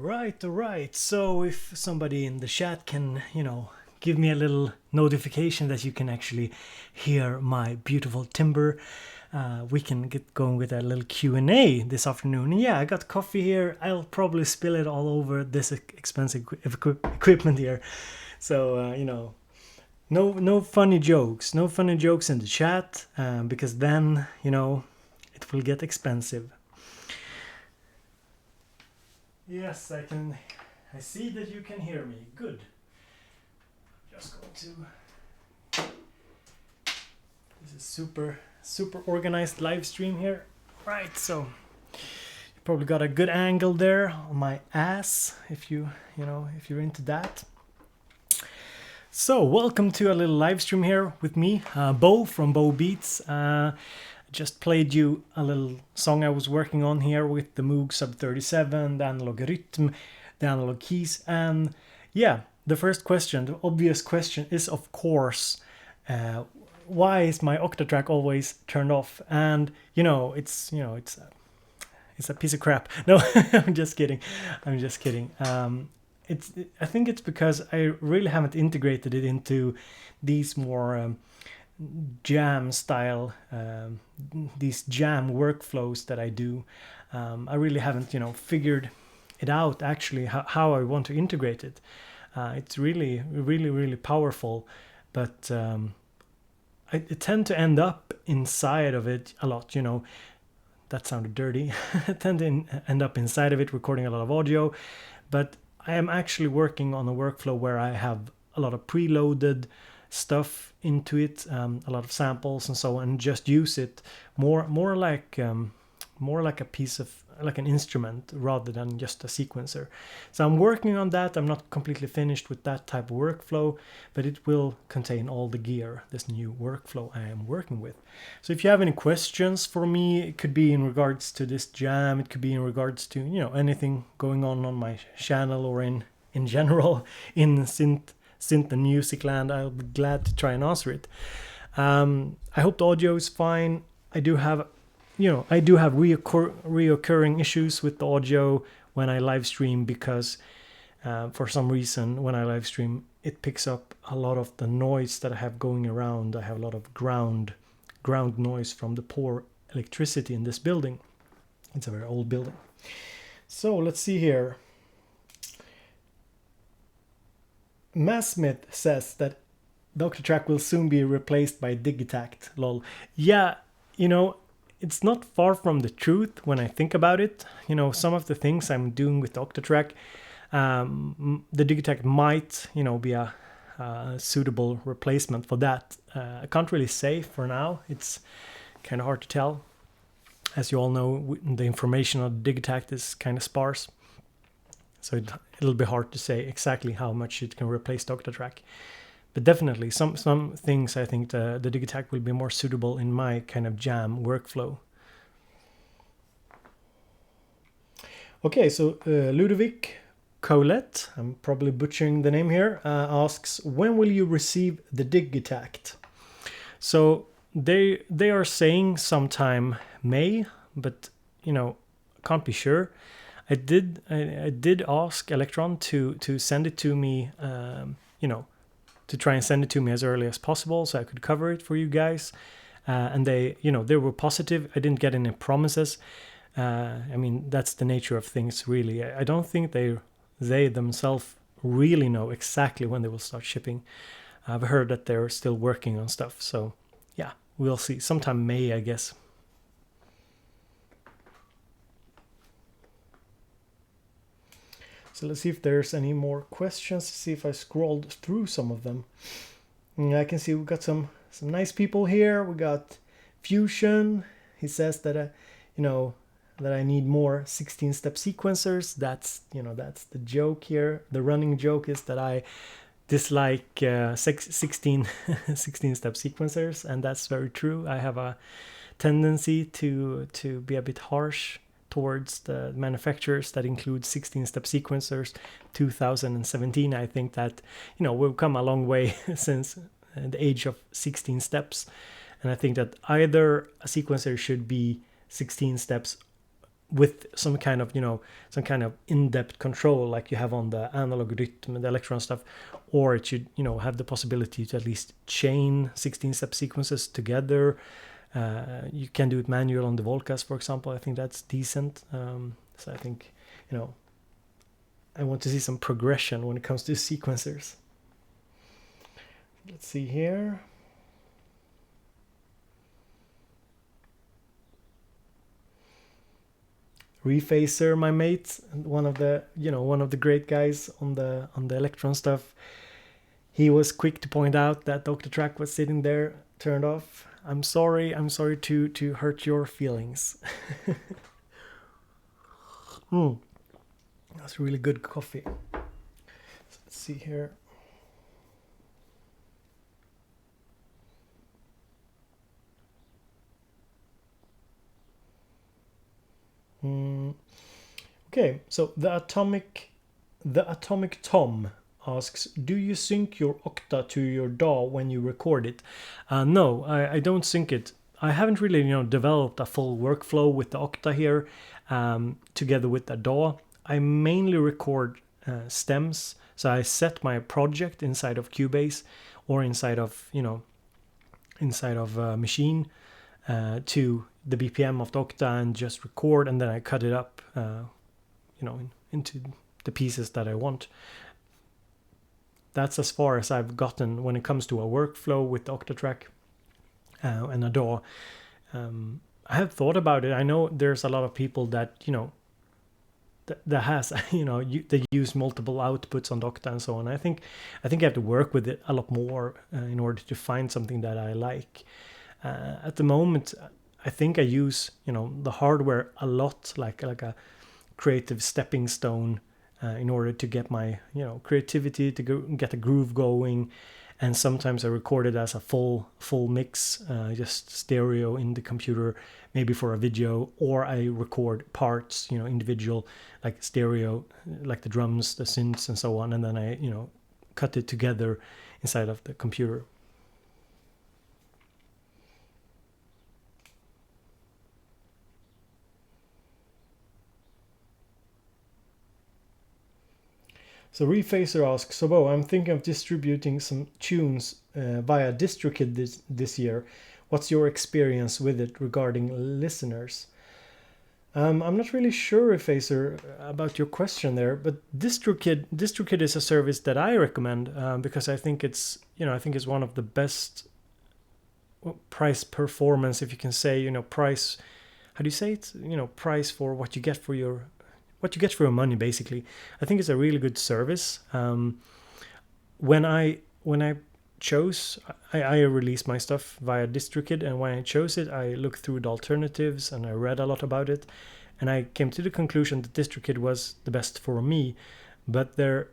All right. So if somebody in the chat can, give me a little notification that you can actually hear my beautiful timbre, we can get going with a little Q&A this afternoon. And yeah, I got coffee here. I'll probably spill it all over this expensive equipment here. So, no funny jokes. No funny jokes in the chat, because then, it will get expensive. Yes, I see that you can hear me. Good. Just going to... This is super organized live stream here. Right, so you probably got a good angle there on my ass if you're into that. So welcome to a little live stream here with me, Bo from Bo Beats. Just played you a little song I was working on here with the Moog Sub 37, the analog rhythm, the analog keys, and yeah, the first question, the obvious question is of course, why is my Octatrack always turned off? And it's a piece of crap. No, I'm just kidding. I think it's because I really haven't integrated it into these more jam style, these jam workflows that I do. I really haven't figured it out actually how I want to integrate it. It's really powerful, but I tend to end up inside of it a lot. That sounded dirty. I tend to end up inside of it recording a lot of audio, but I am actually working on a workflow where I have a lot of preloaded stuff into it, a lot of samples and so on, and just use it more like a piece of like an instrument rather than just a sequencer. So I'm working on that. I'm not completely finished with that type of workflow, but it will contain all the gear, this new workflow I am working with. So if you have any questions for me, it could be in regards to this jam, it could be in regards to anything going on my channel or in general in synth and music land, I'll be glad to try and answer it. I hope the audio is fine. I do have reoccurring issues with the audio when I live stream because for some reason when I live stream it picks up a lot of the noise that I have going around. I have a lot of ground noise from the poor electricity in this building. It's a very old building. So let's see here. Massmith says that the Octatrack will soon be replaced by Digitact. Lol. Yeah, it's not far from the truth when I think about it. Some of the things I'm doing with the Octatrack, the Digitact might, be a suitable replacement for that. I can't really say for now. It's kind of hard to tell. As you all know, the information on the Digitact is kind of sparse. So it'll be hard to say exactly how much it can replace the Octatrack. But definitely some things I think the Digitact will be more suitable in my kind of jam workflow. Okay, so Ludovic Colette, I'm probably butchering the name here, asks, when will you receive the Digitact? So they are saying sometime May, but can't be sure. I did ask Elektron to send it to me, to try and send it to me as early as possible so I could cover it for you guys. And they were positive. I didn't get any promises. That's the nature of things, really. I don't think they themselves really know exactly when they will start shipping. I've heard that they're still working on stuff. So yeah, we'll see. Sometime May, I guess. So let's see if there's any more questions. See if I scrolled through some of them. I can see we've got some nice people here. We got Fusion. He says that that I need more 16-step sequencers. That's the joke here. The running joke is that I dislike 16 16-step sequencers, and that's very true. I have a tendency to be a bit harsh towards the manufacturers that include 16-step sequencers. 2017, I think that we've come a long way since the age of 16 steps, and I think that either a sequencer should be 16 steps with some kind of in-depth control like you have on the analog rhythm and the Elektron stuff, or it should have the possibility to at least chain 16-step sequences together. You can do it manual on the Volcas, for example. I think that's decent. So I think I want to see some progression when it comes to sequencers. Let's see here. Rephaser, my mate, one of the great guys on the Elektron stuff. He was quick to point out that the Octatrack was sitting there turned off. I'm sorry to hurt your feelings. That's really good coffee. So let's see here. Okay, so the Atomic Tom asks, do you sync your octa to your DAW when you record it? No, I don't sync it. I haven't really developed a full workflow with the octa here together with the DAW. I mainly record stems, so I set my project inside of Cubase or inside of Machine to the BPM of the octa and just record, and then I cut it up into the pieces that I want. That's as far as I've gotten when it comes to a workflow with the Octatrack and a DAW. I have thought about it. I know there's a lot of people that that has they use multiple outputs on the octa and so on. I think I have to work with it a lot more in order to find something that I like. At the moment, I think I use the hardware a lot, like a creative stepping stone in order to get my creativity to get a groove going. And sometimes I record it as a full mix, just stereo in the computer, maybe for a video, or I record parts, individual, like stereo, like the drums, the synths, and so on, and then I cut it together inside of the computer. So Rephaser asks, so Bo, I'm thinking of distributing some tunes via DistroKid this year. What's your experience with it regarding listeners? I'm not really sure, Rephaser, about your question there, but DistroKid is a service that I recommend because I think it's one of the best price performance, if you can say, price. How do you say it? Price for what you get for your money, basically. I think it's a really good service. When I chose, I released my stuff via DistroKid, and when I chose it, I looked through the alternatives and I read a lot about it, and I came to the conclusion that DistroKid was the best for me. But there,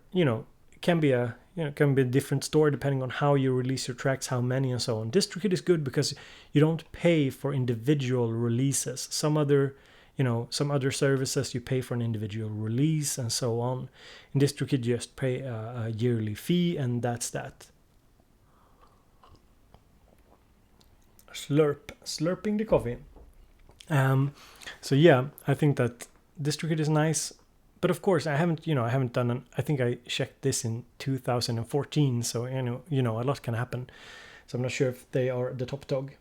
can be a different story depending on how you release your tracks, how many, and so on. DistroKid is good because you don't pay for individual releases. Some other services you pay for an individual release and so on. In DistroKid you just pay a yearly fee, and that's that. Slurping the coffee. So yeah, I think that DistroKid is nice, but of course I haven't done I think I checked this in 2014, so a lot can happen. So I'm not sure if they are the top dog.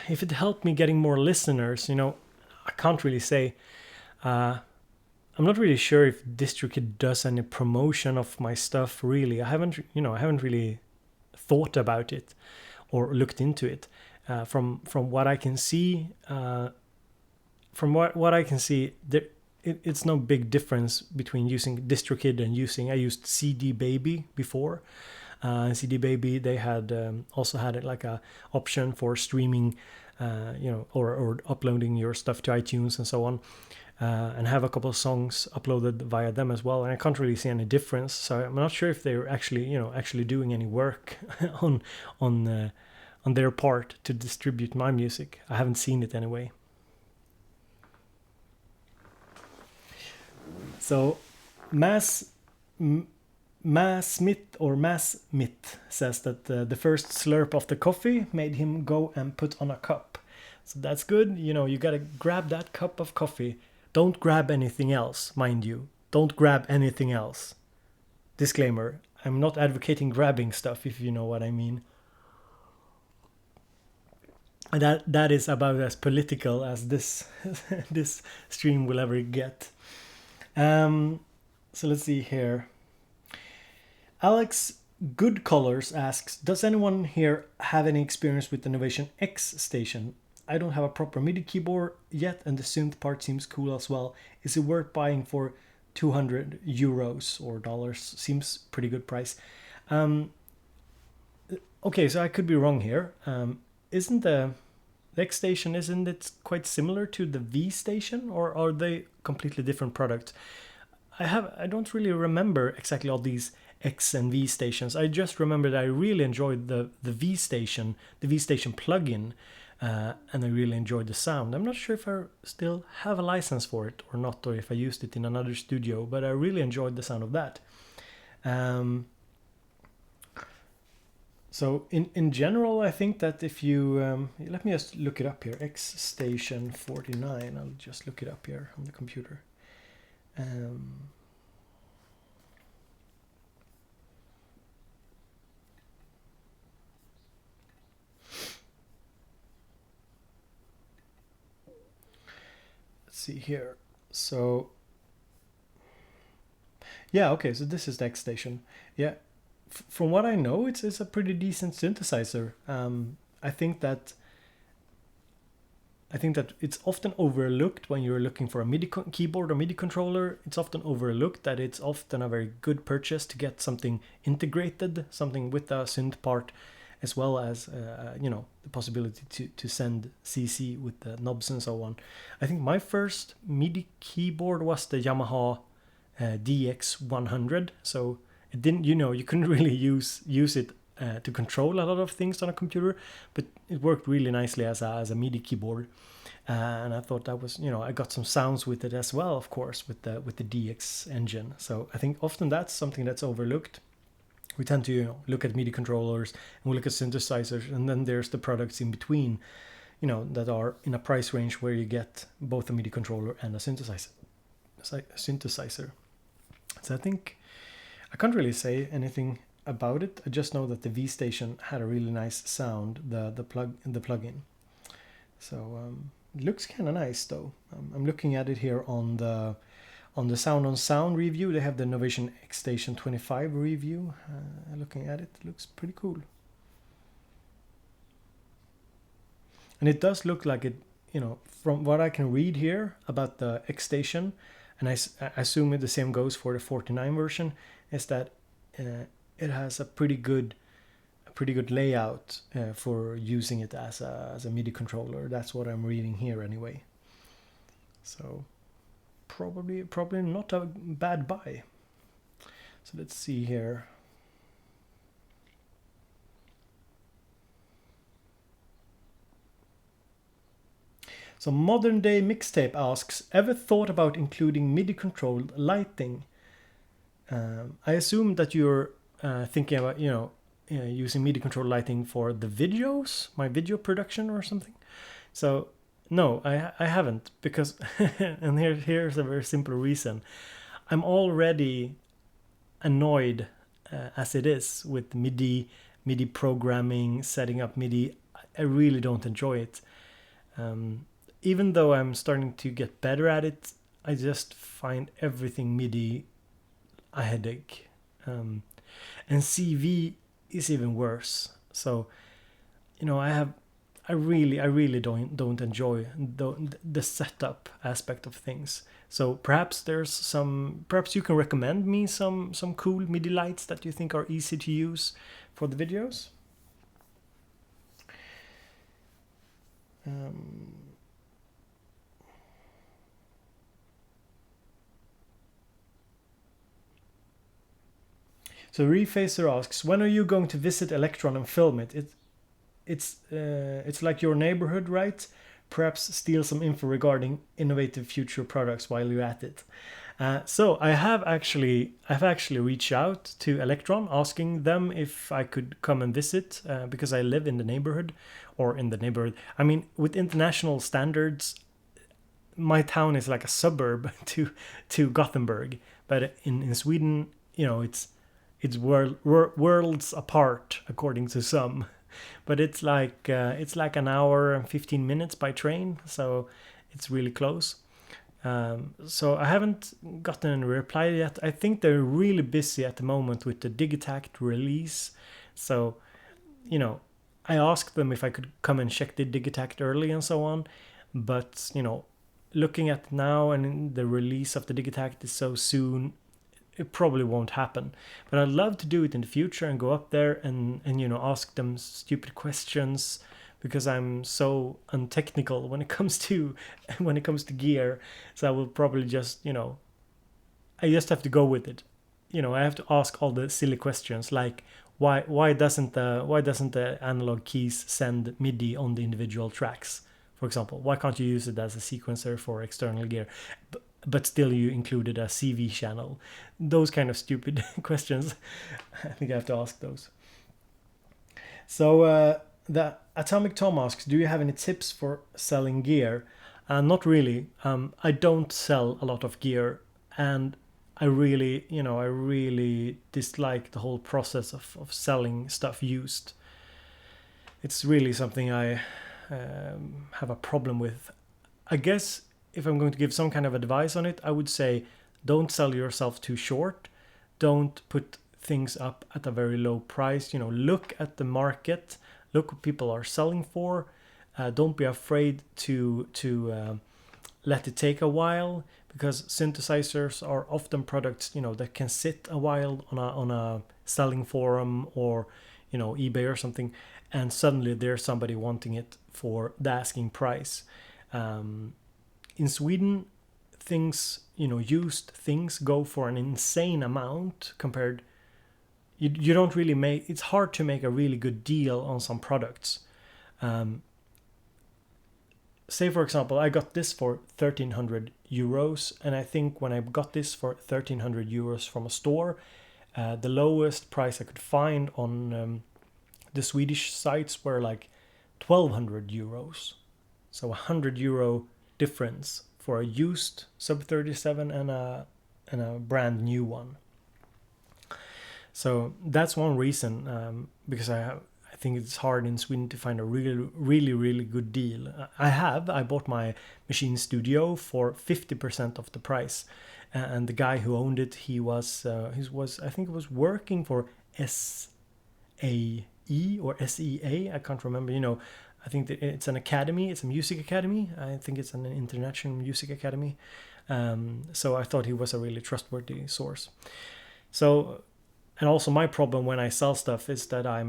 If it helped me getting more listeners, I can't really say. I'm not really sure if DistroKid does any promotion of my stuff. Really, I haven't really thought about it or looked into it. From what I can see, it's no big difference between using DistroKid and I used CD Baby before. CD Baby, they had also had it like a option for streaming, or uploading your stuff to iTunes and so on, and have a couple of songs uploaded via them as well. And I can't really see any difference, so I'm not sure if they're actually doing any work on their part to distribute my music. I haven't seen it anyway. So Mass Smith says that the first slurp of the coffee made him go and put on a cup. So that's good. You know, you gotta grab that cup of coffee. Don't grab anything else, mind you. Don't grab anything else. Disclaimer, I'm not advocating grabbing stuff, if you know what I mean. And that is about as political as this this stream will ever get. So let's see here. Alex Good Colors asks, does anyone here have any experience with the Novation X station? I don't have a proper MIDI keyboard yet, and the synth part seems cool as well. Is it worth buying for 200 euros or dollars? Seems pretty good price. Okay, so I could be wrong here. Isn't the X station, isn't it quite similar to the V station, or are they completely different products? I don't really remember exactly all these X and V stations. I just remember that I really enjoyed the V station plugin, and I really enjoyed the sound. I'm not sure if I still have a license for it or not, or if I used it in another studio, but I really enjoyed the sound of that. So in general, I think that if you let me just look it up here, X Station 49. I'll just look it up here on the computer. Let's see here. So yeah, okay. So this is the X Station. Yeah. From what I know, it's a pretty decent synthesizer. I think that it's often overlooked when you're looking for a MIDI keyboard or MIDI controller. It's often overlooked that it's often a very good purchase to get something integrated, something with a synth part, as well as the possibility to send CC with the knobs and so on. I think my first MIDI keyboard was the Yamaha DX100. So it didn't, you couldn't really use it to control a lot of things on a computer, but it worked really nicely as a MIDI keyboard. And I thought that was, I got some sounds with it as well, of course, with the DX engine. So I think often that's something that's overlooked. We tend to look at MIDI controllers and we look at synthesizers, and then there's the products in between, that are in a price range where you get both a MIDI controller and a synthesizer. So I think I can't really say anything about it. I just know that the V station had a really nice sound, the plugin. So it looks kind of nice though. I'm looking at it here on the Sound on Sound review. They have the Novation X Station 25 review. Looking at it, looks pretty cool. And it does look like it, from what I can read here about the X Station, and I assume the same goes for the 49 version, is that it has a pretty good layout for using it as a MIDI controller. That's what I'm reading here anyway. So probably not a bad buy. So let's see here. So Modern Day Mixtape asks, ever thought about including MIDI controlled lighting? I assume that you're thinking about using MIDI controlled lighting for the videos, my video production or something. So no, I haven't, because and here's a very simple reason. I'm already annoyed as it is with MIDI programming, setting up MIDI. I really don't enjoy it. Even though I'm starting to get better at it, I just find everything MIDI a headache. And CV is even worse. So, I really don't enjoy the setup aspect of things. So perhaps you can recommend me some cool MIDI lights that you think are easy to use for the videos. So Refacer asks, when are you going to visit Elektron and film it? It's like your neighborhood, right? Perhaps steal some info regarding innovative future products while you're at it. So I've actually reached out to Elektron, asking them if I could come and visit, because I live in the neighborhood or in the neighborhood. I mean, with international standards, my town is like a suburb to Gothenburg, but in Sweden, you know, it's worlds apart according to some. But it's like an hour and 15 minutes by train, so it's really close. So I haven't gotten a reply yet. I think they're really busy at the moment with the Digitact release. So, you know, I asked them if I could come and check the Digitact early and so on. But, you know, looking at now and the release of the Digitact is so soon, it probably won't happen. But I'd love to do it in the future and go up there and you know, ask them stupid questions, because I'm so untechnical when it comes to gear. So I will probably just, you know, I just have to go with it. You know, I have to ask all the silly questions like why doesn't the analog keys send MIDI on the individual tracks, for example? Why can't you use it as a sequencer for external gear, but still you included a CV channel? Those kind of stupid questions. I think I have to ask those. So the Atomic Tom asks, do you have any tips for selling gear? Not really. I don't sell a lot of gear, and I really dislike the whole process of selling stuff used. It's really something I have a problem with. I guess if I'm going to give some kind of advice on it, I would say don't sell yourself too short. Don't put things up at a very low price. You know, look at the market. Look what people are selling for. Don't be afraid to let it take a while, because synthesizers are often products, you know, that can sit a while on a selling forum or, you know, eBay or something, and suddenly there's somebody wanting it for the asking price. In Sweden, things, you know, used things go for an insane amount compared. You don't really make, it's hard to make a really good deal on some products. Say for example, I got this for 1,300 euros, and I think when I got this for 1,300 euros from a store, the lowest price I could find on the Swedish sites were like 1,200 euros. So €100 difference for a used Sub 37 and a brand new one. So that's one reason, because I think it's hard in Sweden to find a really good deal. I bought my Machine Studio for 50% of the price, and the guy who owned it, he was I think it was working for SAE or SEA, I can't remember. You know, I think that it's an academy, it's a music academy. I think it's an international music academy. So I thought he was a really trustworthy source. So. And also my problem when I sell stuff is that I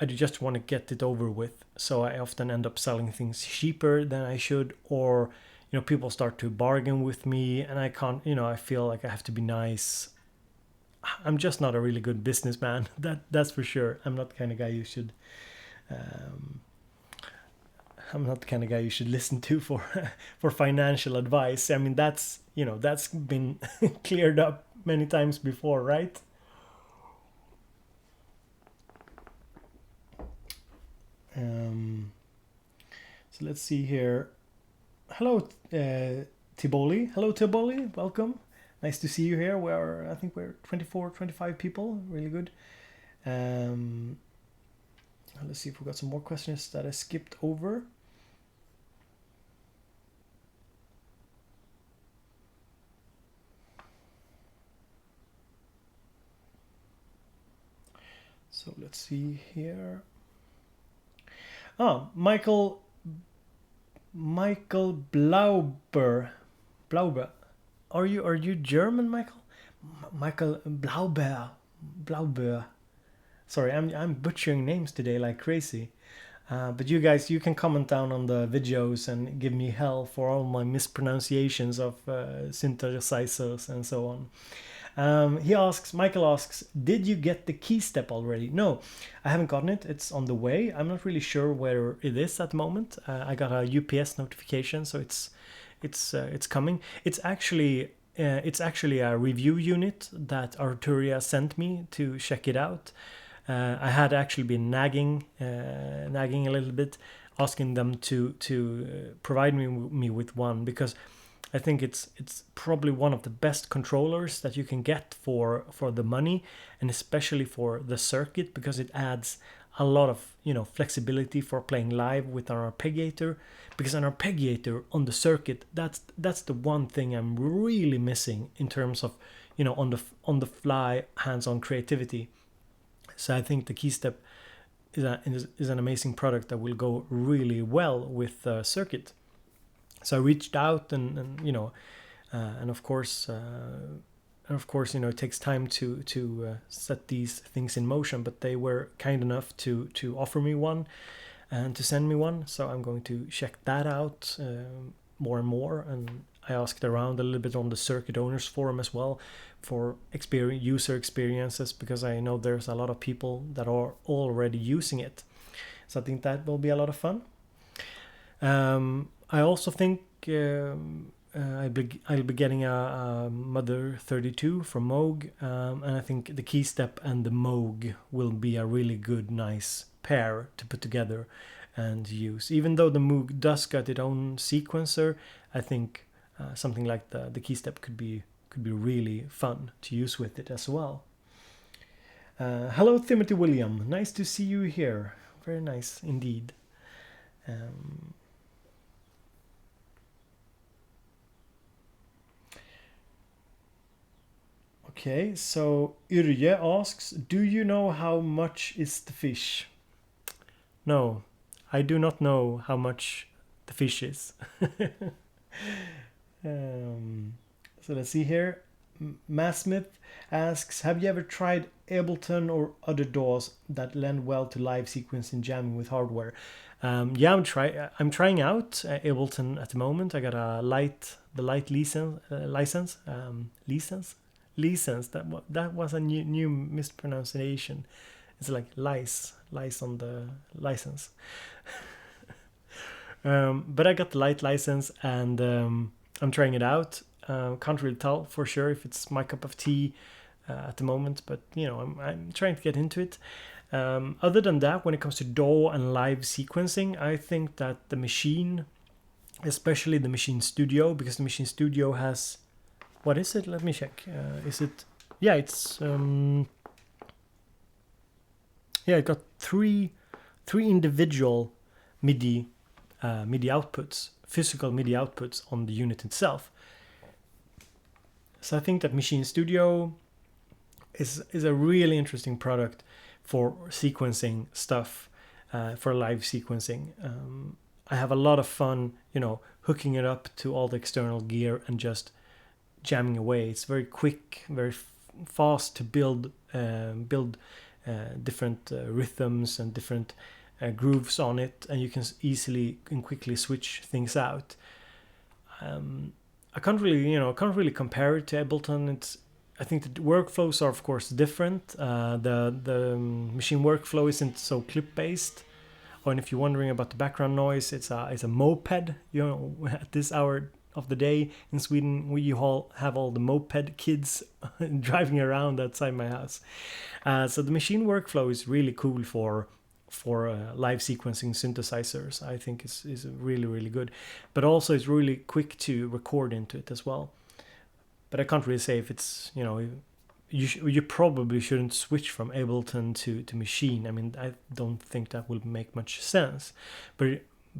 just want to get it over with. So I often end up selling things cheaper than I should, or, you know, people start to bargain with me and I can't, you know, I feel like I have to be nice. I'm just not a really good businessman. That's for sure. I'm not the kind of guy you should listen to for financial advice. I mean, that's been cleared up many times before, right? So let's see here. Hello, Tiboli. Hello, Tiboli. Welcome. Nice to see you here. I think we're 24, 25 people. Really good. Let's see if we got some more questions that I skipped over. So let's see here. Oh, Michael Blauber. Are you German, Michael? Michael Blauber. Sorry, I'm butchering names today like crazy. But you guys, you can comment down on the videos and give me hell for all my mispronunciations of synthesizers and so on. Michael asks, did you get the key step already? No, I haven't gotten it. It's on the way. I'm not really sure where it is at the moment. I got a UPS notification, so it's coming. It's actually a review unit that Arturia sent me to check it out. I had actually been nagging a little bit, asking them to provide me with one, because I think it's probably one of the best controllers that you can get for the money, and especially for the circuit, because it adds a lot of flexibility for playing live with an arpeggiator. Because an arpeggiator on the circuit, that's the one thing I'm really missing in terms of on the fly hands-on creativity. So I think the Keystep is an amazing product that will go really well with the circuit. So I reached out and of course it takes time to set these things in motion, but they were kind enough to offer me one and to send me one. So I'm going to check that out more and more. And I asked around a little bit on the Circuit Owners Forum as well for user experiences, because I know there's a lot of people that are already using it. So I think that will be a lot of fun. I also think I'll be getting a Mother 32 from Moog, and I think the Keystep and the Moog will be a really good, nice pair to put together and use. Even though the Moog does got its own sequencer, I think something like the Keystep could be really fun to use with it as well. Hello, Timothy William. Nice to see you here. Very nice indeed. Okay, so Yrje asks, do you know how much is the fish? No, I do not know how much the fish is. So let's see here. Massmith asks, have you ever tried Ableton or other DAWs that lend well to live sequencing jamming with hardware? Yeah, I'm trying out Ableton at the moment. I got the light license. That was a new mispronunciation. It's like lice on the license. But I got the light license, and I'm trying it out. Can't really tell for sure if it's my cup of tea at the moment, but I'm trying to get into it. Other than that, when it comes to DAW and live sequencing, I think that the Machine, especially the Machine Studio, because the Machine Studio has, what is it? Let me check. Is it? Yeah, it's it got three individual MIDI outputs, physical MIDI outputs on the unit itself. So I think that Machine Studio is a really interesting product for sequencing stuff, for live sequencing. I have a lot of fun, hooking it up to all the external gear and just jamming away. It's very quick, very fast to build different rhythms and different grooves on it, and you can easily and quickly switch things out. I can't really compare it to Ableton. I think the workflows are of course different. The machine workflow isn't so clip based. Or if you're wondering about the background noise, it's a moped. At this hour of the day in Sweden, we all have all the moped kids driving around outside my house. So the machine workflow is really cool for live sequencing synthesizers. I think is really, really good, but also it's really quick to record into it as well. But I can't really say if it's, you probably shouldn't switch from Ableton to Machine. I mean, I don't think that will make much sense,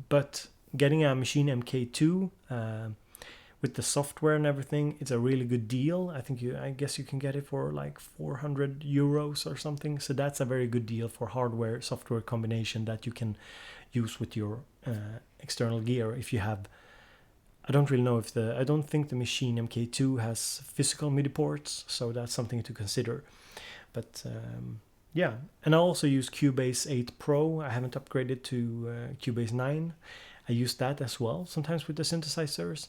but getting a Machine MK2 with the software and everything, it's a really good deal. I guess you can get it for like 400 euros or something. So that's a very good deal for hardware software combination that you can use with your external gear. If you have, I don't think the Machine MK2 has physical MIDI ports, so that's something to consider. But yeah, and I also use Cubase 8 Pro. I haven't upgraded to Cubase 9. I use that as well sometimes with the synthesizers.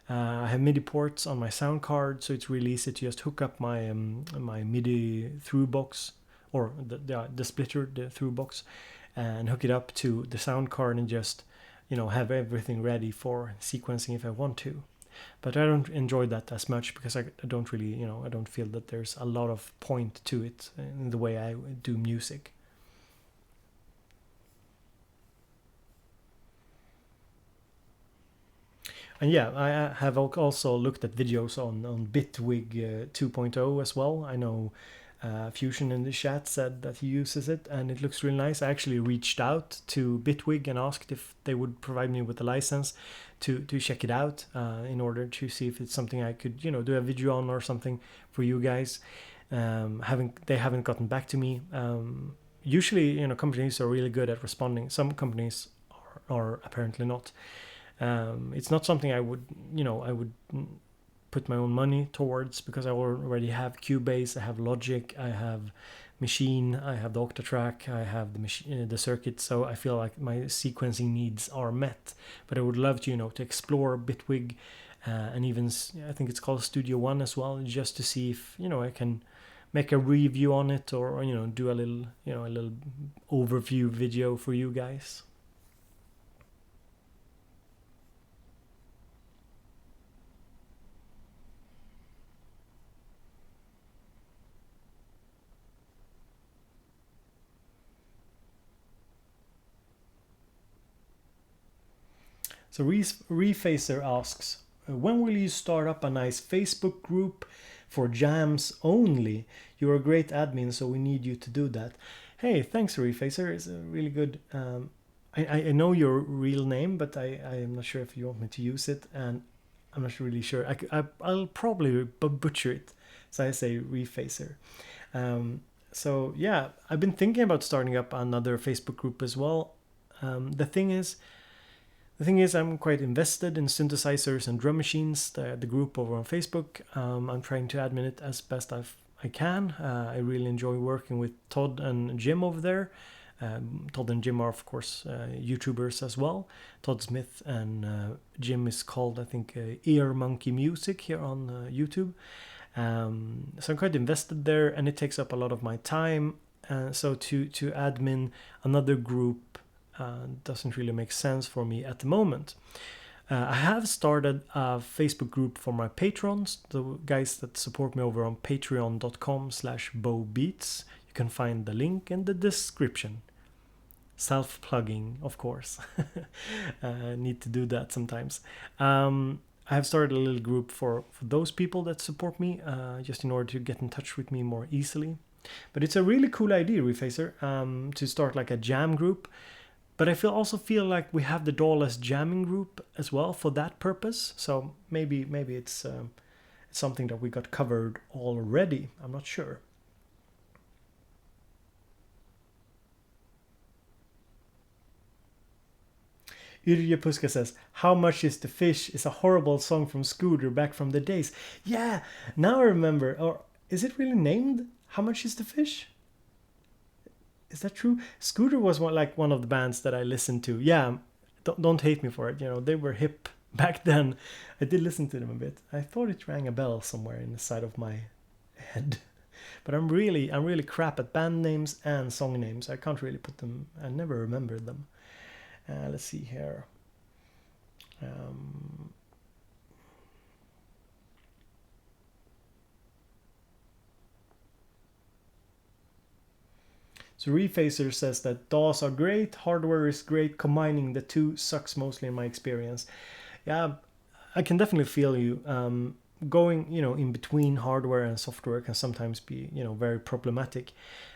I have MIDI ports on my sound card, so it's really easy to just hook up my my MIDI through box, or the splitter, the through box, and hook it up to the sound card and just have everything ready for sequencing if I want to. but I don't enjoy that as much because I don't really, you know, I don't feel that there's a lot of point to it in the way I do music. And yeah, I have also looked at videos on Bitwig 2.0 as well. I know Fusion in the chat said that he uses it and it looks really nice. I actually reached out to Bitwig and asked if they would provide me with a license to check it out in order to see if it's something I could, you know, do a video on or something for you guys. They haven't gotten back to me. Usually, you know, companies are really good at responding. Some companies are apparently not. It's not something I would, you know, I would put my own money towards because I already have Cubase, I have Logic, I have Machine, I have the Octatrack, I have the circuit, so I feel like my sequencing needs are met. But I would love to, you know, to explore Bitwig and even I think it's called Studio One as well, just to see if, you know, I can make a review on it or you know, do a little, you know, a little overview video for you guys. So Refacer asks, when will you start up a nice Facebook group for jams only? You're a great admin, so we need you to do that. Hey, thanks Refacer, it's a really good... I know your real name, but I am not sure if you want me to use it, and I'm not really sure. I'll probably butcher it, so I say Refacer. So yeah, I've been thinking about starting up another Facebook group as well. The thing is, I'm quite invested in synthesizers and drum machines, the group over on Facebook. I'm trying to admin it as best I can. I really enjoy working with Todd and Jim over there. Todd and Jim are, of course, YouTubers as well. Todd Smith and Jim is called, I think, Ear Monkey Music here on YouTube. So I'm quite invested there, and it takes up a lot of my time. So to admin another group doesn't really make sense for me at the moment. I have started a Facebook group for my patrons, the guys that support me over on patreon.com/bowbeats. You can find the link in the description. Self-plugging, of course. I need to do that sometimes. I have started a little group for those people that support me, just in order to get in touch with me more easily. But it's a really cool idea, Refacer, to start like a jam group. But I also feel like we have the Dawless jamming group as well for that purpose. So maybe it's something that we got covered already. I'm not sure. Yrje Puska says, "How Much Is the Fish" is a horrible song from Scooter back from the days. Yeah, now I remember. Or is it really named How Much Is the Fish? Is that true? Scooter was one of the bands that I listened to. Yeah, don't hate me for it. You know, they were hip back then. I did listen to them a bit. I thought it rang a bell somewhere in the side of my head. But I'm really crap at band names and song names. I can't really put them. I never remembered them. Let's see here. So Refacer says that DAWs are great, hardware is great, combining the two sucks mostly in my experience. Yeah, I can definitely feel you. Going, you know, in between hardware and software can sometimes be, you know, very problematic.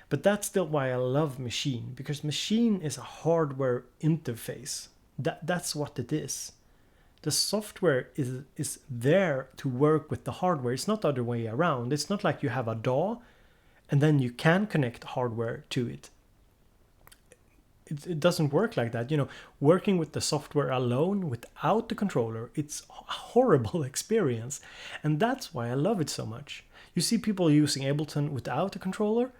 But that's still why I love Machine, because Machine is a hardware interface. That's what it is. The software is there to work with the hardware. It's not the other way around. It's not like you have a DAW and then you can connect hardware to it. It doesn't work like that. You know, working with the software alone without the controller, it's a horrible experience. And that's why I love it so much. You see people using Ableton without a controller,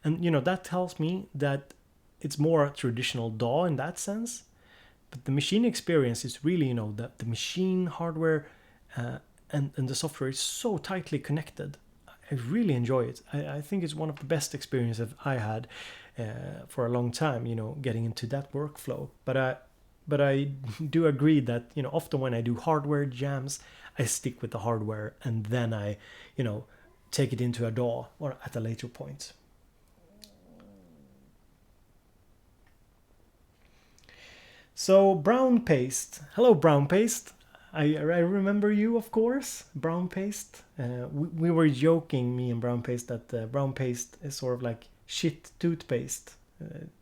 and you know, that tells me that it's more a traditional DAW in that sense. But the Machine experience is really, you know, the Machine hardware and the software is so tightly connected. I really enjoy it. I think it's one of the best experiences I had for a long time, you know, getting into that workflow. But but I do agree that, you know, often when I do hardware jams, I stick with the hardware and then I, you know, take it into a DAW or at a later point. So Brown Paste, hello Brown Paste. I remember you, of course, Brown Paste. We were joking, me and Brown Paste, that Brown Paste is sort of like shit toothpaste.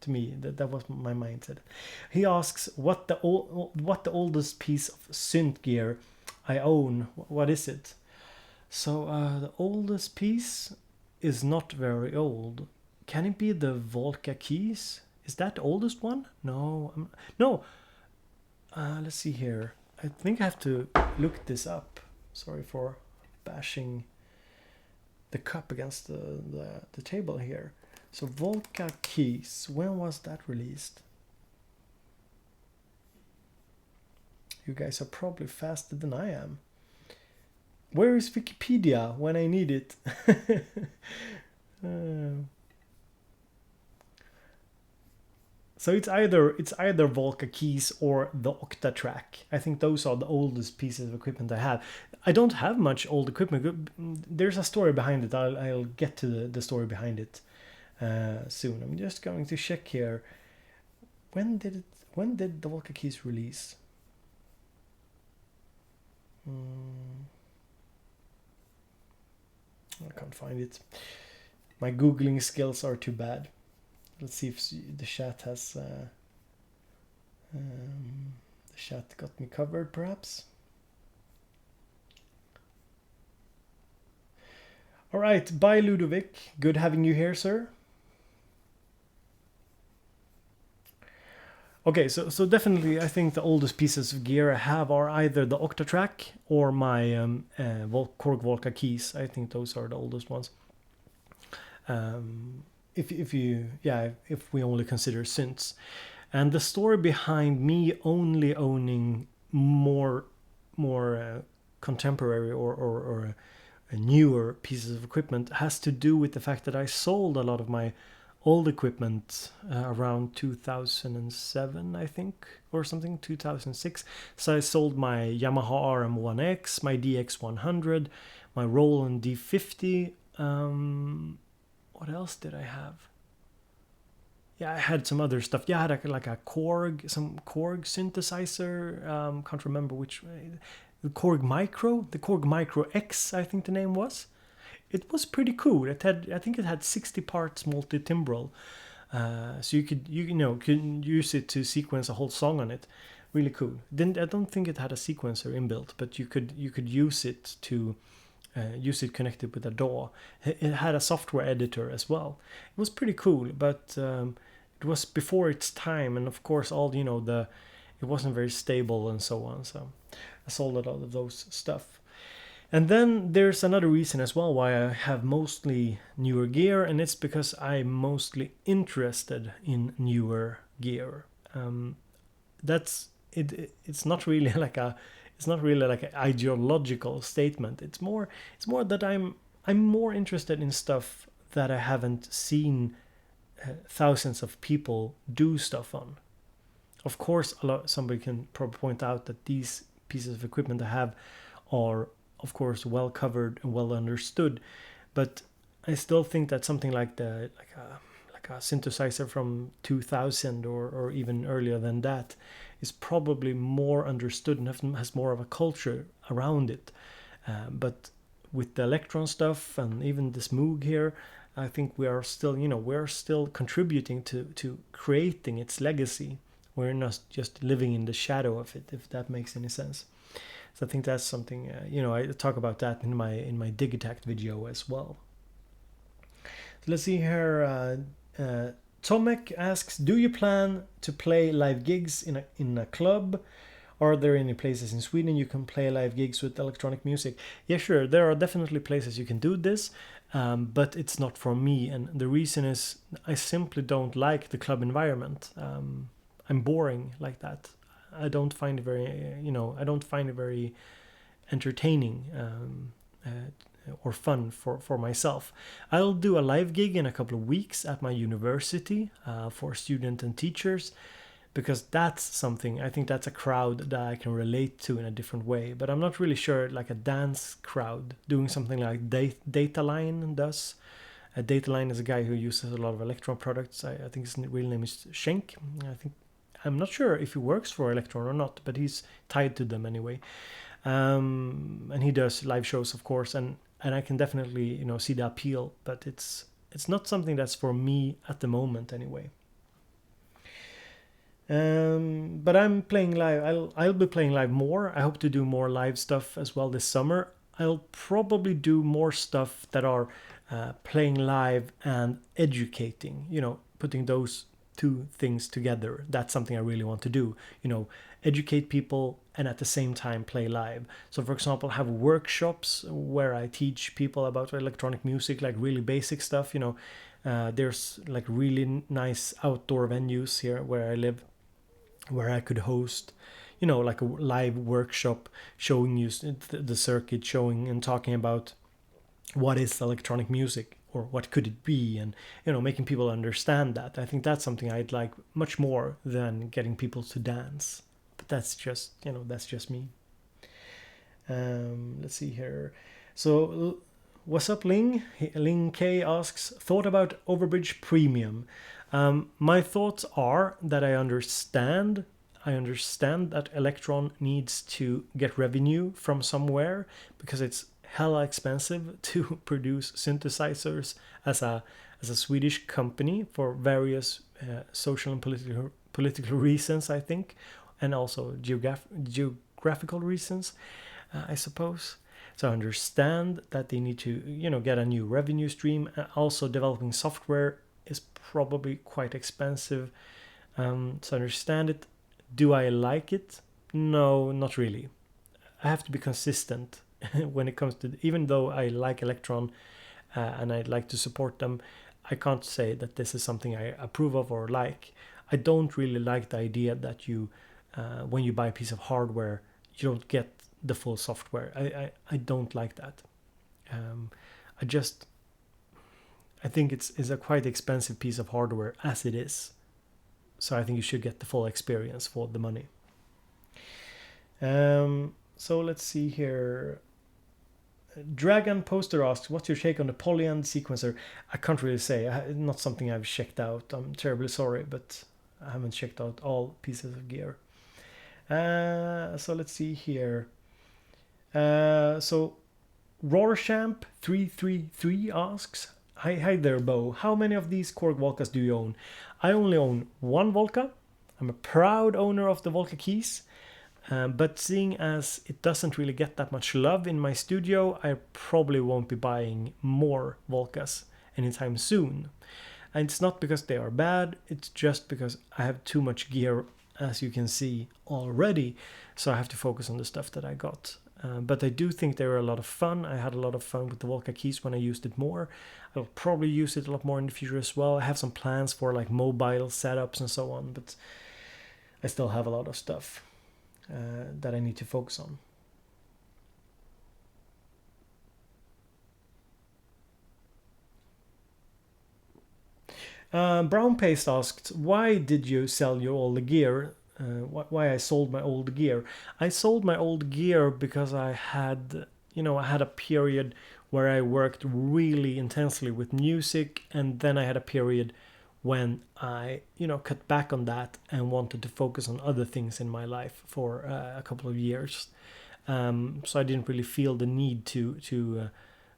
To me, that was my mindset. He asks what the oldest piece of synth gear I own. What is it? So the oldest piece is not very old. Can it be the Volca keys? Is that the oldest one? No, no. Let's see here. I think I have to look this up. Sorry for bashing the cup against the table here. So Volca keys, when was that released? You guys are probably faster than I am. Where is Wikipedia when I need it? So it's either Volca keys or the Octatrack. I think those are the oldest pieces of equipment I have. I don't have much old equipment. There's a story behind it. I'll get to the story behind it soon. I'm just going to check here. When did the Volca keys release? I can't find it. My Googling skills are too bad. Let's see if the chat has the chat got me covered, perhaps. All right, bye Ludovic. Good having you here, sir. Okay, so definitely I think the oldest pieces of gear I have are either the Octatrack or my Korg Volca keys. I think those are the oldest ones. If we only consider synths. And the story behind me only owning more contemporary or newer pieces of equipment has to do with the fact that I sold a lot of my old equipment around 2007, I think, or something, 2006. So I sold my Yamaha RM1X, my DX100, my Roland D50. What else did I have? Yeah, I had some other stuff. Yeah, I had some Korg synthesizer. Can't remember which. The Korg Micro X, I think the name was. It was pretty cool. I think it had 60 parts multi-timbral, so you could use it to sequence a whole song on it. Really cool. I don't think it had a sequencer inbuilt, but you could use it to use it connected with a DAW. It had a software editor as well. It was pretty cool, but it was before its time, and of course it wasn't very stable and so on. So I sold a lot of those stuff. And then there's another reason as well why I have mostly newer gear, and it's because I'm mostly interested in newer gear. That's it. It's not really like an ideological statement. It's more that I'm more interested in stuff that I haven't seen thousands of people do stuff on. Of course, somebody can probably point out that these pieces of equipment I have are, of course, well covered and well understood, but I still think that something like a synthesizer from 2000 or even earlier than that is probably more understood and has more of a culture around it. But with the Elektron stuff and even this Moog here, I think we are still contributing to creating its legacy. We're not just living in the shadow of it, if that makes any sense. So I think that's something, I talk about that in my Digitact video as well. So let's see here. Tomek asks, do you plan to play live gigs in a club? Are there any places in Sweden you can play live gigs with electronic music? Yeah, sure. There are definitely places you can do this, but it's not for me. And the reason is I simply don't like the club environment. I'm boring like that. I don't find it very entertaining or fun for myself. I'll do a live gig in a couple of weeks at my university for students and teachers, because that's something, I think that's a crowd that I can relate to in a different way. But I'm not really sure, like a dance crowd doing something like Dataline does. Dataline is a guy who uses a lot of Elektron products. I think his real name is Schenk. I'm not sure if he works for Elektron or not, but he's tied to them anyway. And he does live shows, of course, and I can definitely see the appeal, but it's not something that's for me at the moment anyway. But I'm playing live. I'll be playing live more. I hope to do more live stuff as well this summer. I'll probably do more stuff that are playing live and educating. Putting those two things together. That's something I really want to do. Educate people and at the same time play live. So, for example, have workshops where I teach people about electronic music, like really basic stuff. There's like really nice outdoor venues here where I live, where I could host, like a live workshop showing you the circuit, showing and talking about what is electronic music or what could it be, and making people understand that. I think that's something I'd like much more than getting people to dance. But that's just me. Let's see here. So what's up, Ling? Ling K asks, thought about Overbridge Premium. My thoughts are that I understand that Elektron needs to get revenue from somewhere, because it's hella expensive to produce synthesizers as a Swedish company for various social and political reasons, I think, and also geographical reasons, I suppose. So I understand that they need to get a new revenue stream. Also, developing software is probably quite expensive. So I understand it. Do I like it? No, not really. I have to be consistent when it comes to, even though I like Elektron and I'd like to support them, I can't say that this is something I approve of or like. I don't really like the idea that you, when you buy a piece of hardware, you don't get the full software. I don't like that. I think it's a quite expensive piece of hardware as it is. So I think you should get the full experience for the money. So let's see here. Dragon Poster asks, what's your take on the polyend sequencer? I can't really say. Not something I've checked out. I'm terribly sorry, but I haven't checked out all pieces of gear. So let's see here. So Roarshamp 333 asks, Hi there, Bo. How many of these Korg Volcas do you own? I only own one Volca. I'm a proud owner of the Volca keys. But seeing as it doesn't really get that much love in my studio, I probably won't be buying more Volcas anytime soon. And it's not because they are bad, it's just because I have too much gear, as you can see already. So I have to focus on the stuff that I got. But I do think they were a lot of fun. I had a lot of fun with the Volca keys when I used it more. I'll probably use it a lot more in the future as well. I have some plans for like mobile setups and so on, but I still have a lot of stuff that I need to focus on. Brown Paste asked, why did you sell your old gear? Why I sold my old gear? I sold my old gear because I had a period where I worked really intensely with music, and then I had a period when I cut back on that and wanted to focus on other things in my life for a couple of years. So I didn't really feel the need to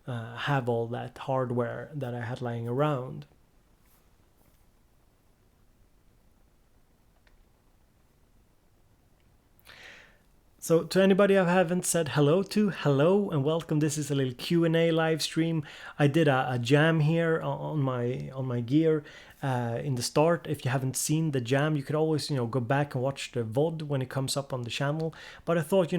have all that hardware that I had lying around. So to anybody I haven't said hello to, hello and welcome. This is a little Q&A live stream. I did a jam here on my gear in the start. If you haven't seen the jam, you could always go back and watch the VOD when it comes up on the channel. But I thought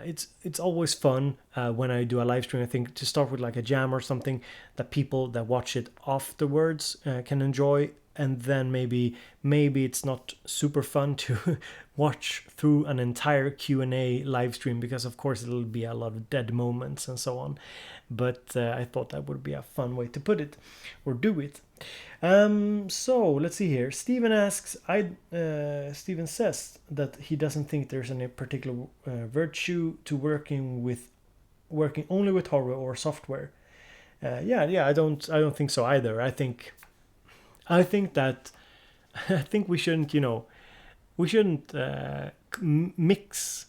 it's always fun when I do a live stream, I think, to start with like a jam or something that people that watch it afterwards can enjoy. and then maybe it's not super fun to watch through an entire Q&A live stream, because of course it'll be a lot of dead moments and so on. But I thought that would be a fun way to put it or do it. So let's see here. Steven asks, Steven says that he doesn't think there's any particular virtue to working only with hardware or software. I don't think so either. I think that we shouldn't, mix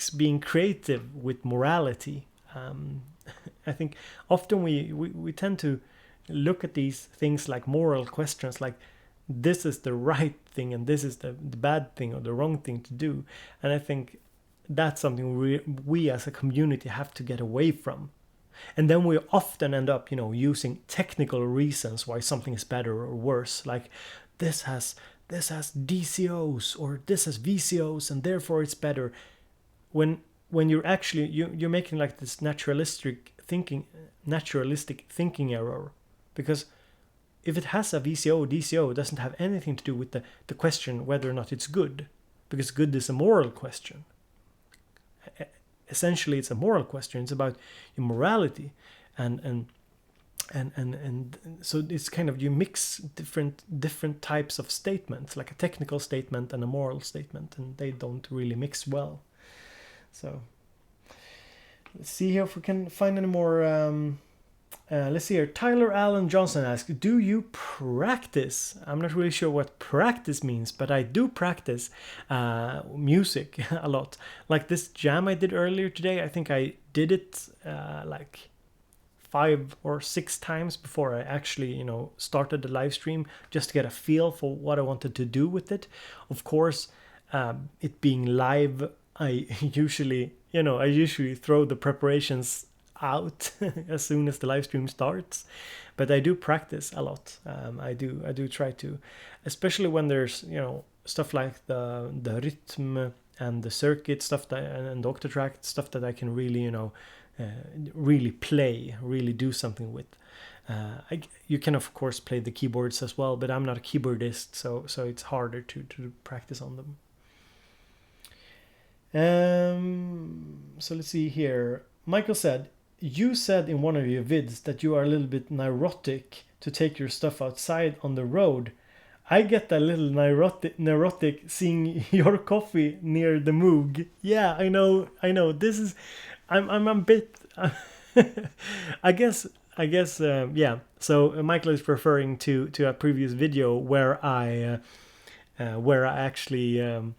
being creative with morality. I think often we tend to look at these things like moral questions, like this is the right thing and this is the bad thing or the wrong thing to do. And I think that's something we as a community have to get away from. And then we often end up, using technical reasons why something is better or worse. Like this has DCOs or this has VCOs and therefore it's better. When you're actually you're making like this naturalistic thinking error, because if it has a VCO or DCO, it doesn't have anything to do with the question whether or not it's good, because good is a moral question. Essentially, it's a moral question. It's about your morality, and so it's kind of, you mix different types of statements, like a technical statement and a moral statement, and they don't really mix well. So let's see here if we can find any more. Let's see here. Tyler Allen Johnson asks, do you practice? I'm not really sure what practice means, but I do practice music a lot. Like this jam I did earlier today, I think I did it like 5 or 6 times before I actually, started the live stream, just to get a feel for what I wanted to do with it. Of course, it being live, I usually throw the preparations out as soon as the live stream starts, but I do practice a lot. I do try to, especially when there's stuff like the rhythm and the circuit stuff and the octatrack stuff that I can really really play, really do something with. You can of course play the keyboards as well, but I'm not a keyboardist, so it's harder to practice on them. So let's see here. Michael said, you said in one of your vids that you are a little bit neurotic to take your stuff outside on the road. I get a little neurotic seeing your coffee near the Moog. Yeah, I know. This is, I'm a bit, I guess, yeah. So Michael is referring to a previous video where I actually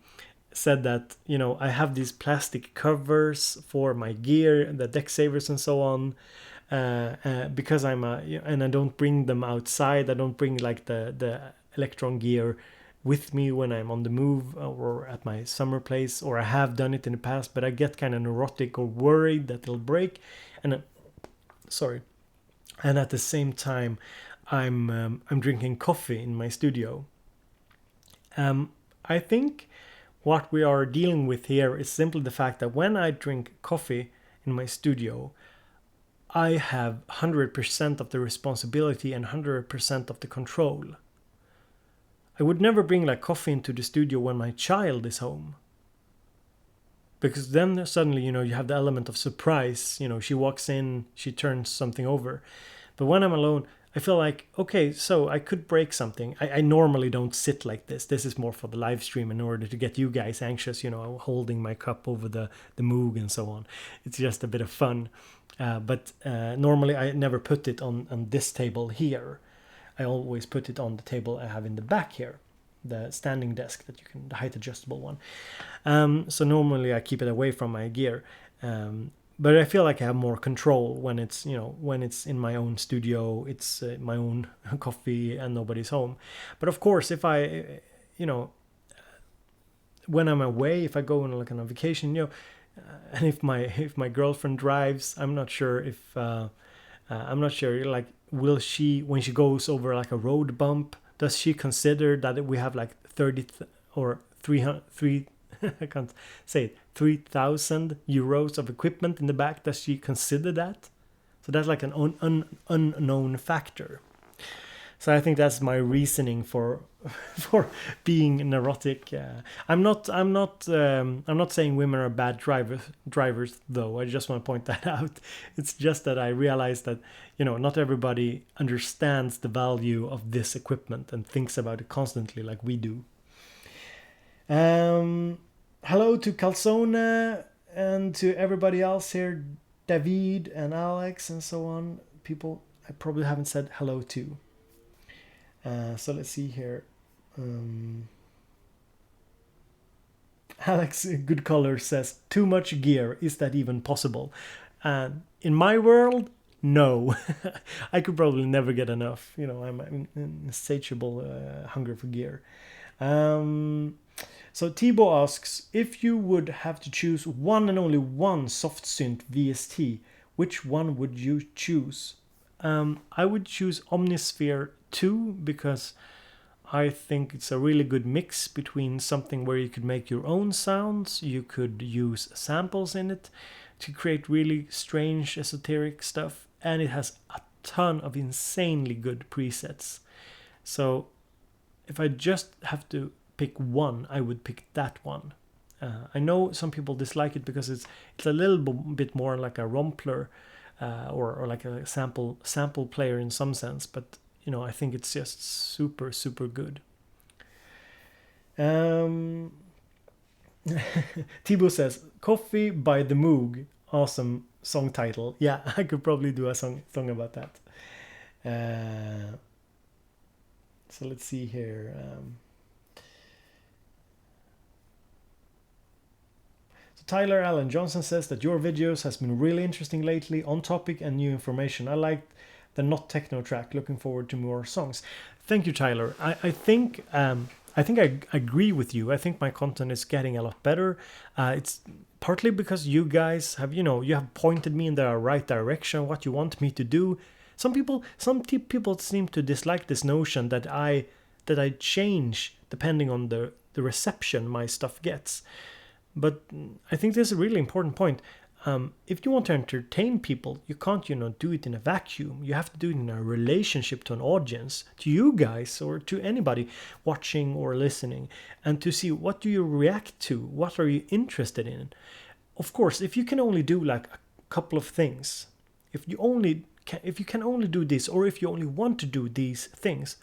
said that I have these plastic covers for my gear, the deck savers and so on, because and I don't bring them outside. I don't bring like the Elektron gear with me when I'm on the move or at my summer place, or I have done it in the past, but I get kind of neurotic or worried that it'll break. And and at the same time I'm drinking coffee in my studio. I think what we are dealing with here is simply the fact that when I drink coffee in my studio, I have 100% of the responsibility and 100% of the control. I would never bring like coffee into the studio when my child is home, because then suddenly, you have the element of surprise. She walks in, she turns something over. But when I'm alone, I feel like, okay, so I could break something. I normally don't sit like this. This is more for the live stream in order to get you guys anxious, holding my cup over the Moog and so on. It's just a bit of fun. But normally I never put it on this table here. I always put it on the table I have in the back here, the standing desk that the height adjustable one. So normally I keep it away from my gear. But I feel like I have more control when it's, when it's in my own studio, it's my own coffee and nobody's home. But of course, if I, when I'm away, if I go on like on a vacation, and if my girlfriend drives, I'm not sure like, will she, when she goes over like a road bump, does she consider that we have like 30 or 300, I can't say it, 3,000 euros of equipment in the back? Does she consider that? So that's like an unknown factor. So I think that's my reasoning for for being neurotic. I'm not saying women are bad drivers though. I just want to point that out. It's just that I realize that, you know, not everybody understands the value of this equipment and thinks about it constantly like we do. Hello to Calzone and to everybody else here, David and Alex and so on. People I probably haven't said hello to. So let's see here. Alex Good Color says, too much gear. Is that even possible? In my world, no. I could probably never get enough. You know, I'm an insatiable hunger for gear. So Thibaut asks, if you would have to choose one and only one soft synth VST, which one would you choose? I would choose Omnisphere 2 because I think it's a really good mix between something where you could make your own sounds, you could use samples in it to create really strange esoteric stuff, and it has a ton of insanely good presets. So if I just have to pick one, I would pick that one. I know some people dislike it because it's a little bit more like a rompler or like a sample player in some sense, but you know, I think it's just super, super good. Thibaut says, Coffee by the Moog. Awesome song title. Yeah, I could probably do a song about that. So let's see here. So Tyler Allen Johnson says that your videos has been really interesting lately, on topic and new information. I liked the Not Techno track. Looking forward to more songs. Thank you, Tyler. I think I agree with you. I think my content is getting a lot better. It's partly because you guys have, you have pointed me in the right direction, what you want me to do. Some people seem to dislike this notion that I change depending on the reception my stuff gets. But I think this is a really important point. If you want to entertain people, you can't, do it in a vacuum. You have to do it in a relationship to an audience, to you guys or to anybody watching or listening, and to see what do you react to, what are you interested in. Of course, if you can only do like a couple of things, if you can only do this, or if you only want to do these things,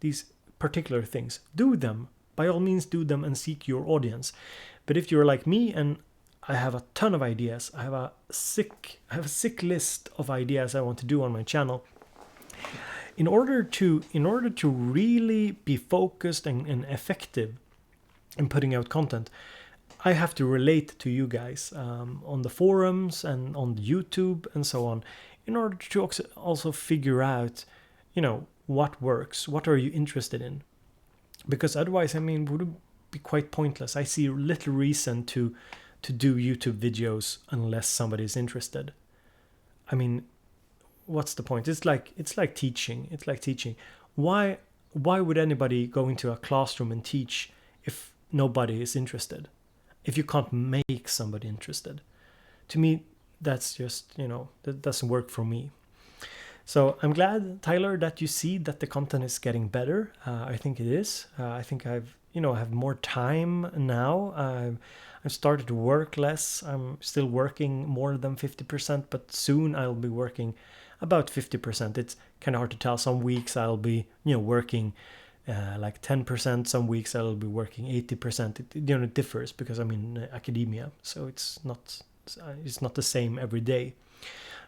these particular things, do them. By all means, do them and seek your audience. But if you're like me and I have a ton of ideas, I have a sick list of ideas I want to do on my channel. In order to really be focused and effective in putting out content, I have to relate to you guys on the forums and on YouTube and so on, in order to also figure out, what works, what are you interested in? Because otherwise, would it be quite pointless. I see little reason to do YouTube videos unless somebody is interested. What's the point? It's like teaching. Why would anybody go into a classroom and teach if nobody is interested? If you can't make somebody interested? To me, that's just, that doesn't work for me. So I'm glad, Tyler, that you see that the content is getting better. I think it is. I think I've have more time now. I've started to work less. I'm still working more than 50%, but soon I'll be working about 50%. It's kind of hard to tell. Some weeks I'll be working like 10%. Some weeks I'll be working 80%. It differs because I'm in academia, so it's not the same every day.